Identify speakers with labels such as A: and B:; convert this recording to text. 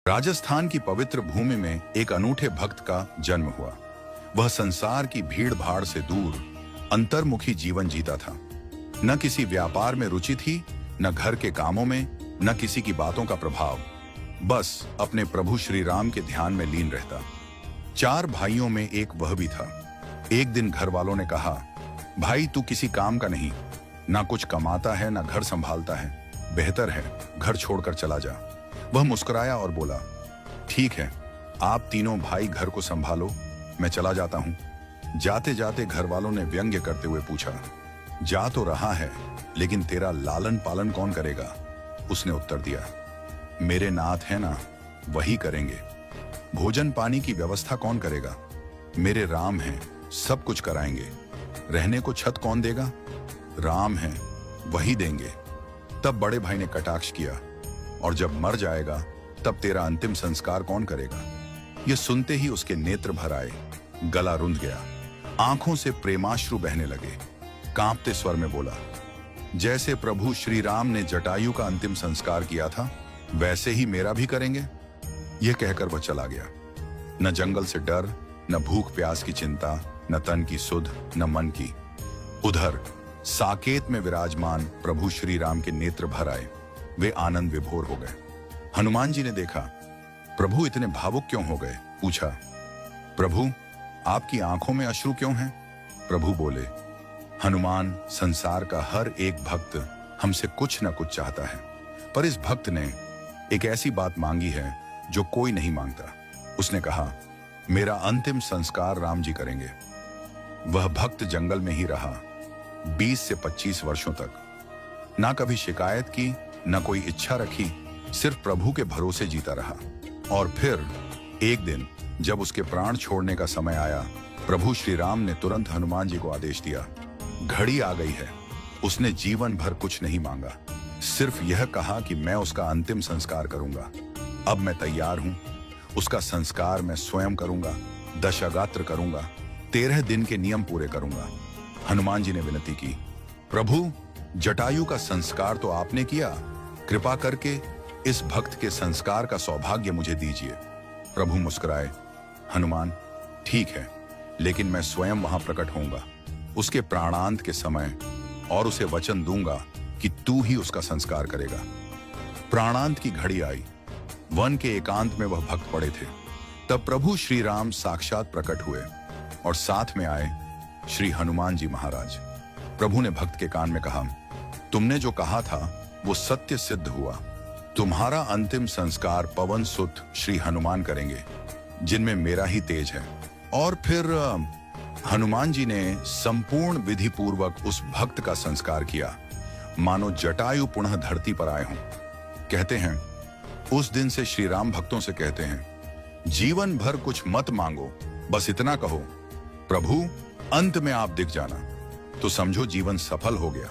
A: राजस्थान की पवित्र भूमि में एक अनूठे भक्त का जन्म हुआ। वह संसार की भीड़ भाड़ से दूर अंतर्मुखी जीवन जीता था। न किसी व्यापार में रुचि थी, न घर के कामों में, न किसी की बातों का प्रभाव। बस अपने प्रभु श्री राम के ध्यान में लीन रहता। 4 भाइयों में एक वह भी था। एक दिन घर वालों ने कहा, भाई तू किसी काम का नहीं, ना कुछ कमाता है ना घर संभालता है, बेहतर है घर छोड़कर चला जा। वह मुस्कुराया और बोला, ठीक है, आप तीनों भाई घर को संभालो, मैं चला जाता हूं। जाते जाते घर वालों ने व्यंग्य करते हुए पूछा, जा तो रहा है लेकिन तेरा लालन पालन कौन करेगा? उसने उत्तर दिया, मेरे नाथ है ना, वही करेंगे। भोजन पानी की व्यवस्था कौन करेगा? मेरे राम हैं, सब कुछ कराएंगे। रहने को छत कौन देगा? राम हैं, वही देंगे। तब बड़े भाई ने कटाक्ष किया, और जब मर जाएगा तब तेरा अंतिम संस्कार कौन करेगा? यह सुनते ही उसके नेत्र भर आए, गला रुंध गया, आंखों से प्रेमाश्रु बहने लगे। कांपते स्वर में बोला, जैसे प्रभु श्री राम ने जटायु का अंतिम संस्कार किया था, वैसे ही मेरा भी करेंगे। यह कहकर वह चला गया। न जंगल से डर, न भूख प्यास की चिंता, न तन की सुध, न मन की। उधर साकेत में विराजमान प्रभु श्री राम के नेत्र भर आए, वे आनंद विभोर हो गए। हनुमान जी ने देखा, प्रभु इतने भावुक क्यों हो गए? पूछा, प्रभु आपकी आंखों में अश्रु क्यों हैं? प्रभु बोले, हनुमान, संसार का हर एक भक्त हमसे कुछ न कुछ चाहता है, पर इस भक्त ने एक ऐसी बात मांगी है जो कोई नहीं मांगता। उसने कहा, मेरा अंतिम संस्कार राम जी करेंगे। वह भक्त जंगल में ही रहा 20 से 25 वर्षों तक। ना कभी शिकायत की, न कोई इच्छा रखी, सिर्फ प्रभु के भरोसे जीता रहा। और फिर एक दिन जब उसके प्राण छोड़ने का समय आया, प्रभु श्री राम ने तुरंत हनुमान जी को आदेश दिया, घड़ी आ गई है। उसने जीवन भर कुछ नहीं मांगा, सिर्फ यह कहा कि मैं उसका अंतिम संस्कार करूंगा। अब मैं तैयार हूं, उसका संस्कार मैं स्वयं करूंगा, दशागात्र करूंगा, 13 दिन के नियम पूरे करूंगा। हनुमान जी ने विनती की, प्रभु जटायु का संस्कार तो आपने किया, कृपा करके इस भक्त के संस्कार का सौभाग्य मुझे दीजिए। प्रभु मुस्कुराए, हनुमान ठीक है, लेकिन मैं स्वयं वहां प्रकट होऊंगा उसके प्राणांत के समय, और उसे वचन दूंगा कि तू ही उसका संस्कार करेगा। प्राणांत की घड़ी आई। वन के एकांत में वह भक्त पड़े थे। तब प्रभु श्री राम साक्षात प्रकट हुए और साथ में आए श्री हनुमान जी महाराज। प्रभु ने भक्त के कान में कहा, तुमने जो कहा था वो सत्य सिद्ध हुआ। तुम्हारा अंतिम संस्कार पवन सुत श्री हनुमान करेंगे, जिनमें मेरा ही तेज है। और फिर हनुमान जी ने संपूर्ण विधि पूर्वक उस भक्त का संस्कार किया, मानो जटायु पुनः धरती पर आए हों। कहते हैं, उस दिन से श्री राम भक्तों से कहते हैं, जीवन भर कुछ मत मांगो, बस इतना कहो, प्रभु अंत में आप दिख जाना, तो समझो जीवन सफल हो गया।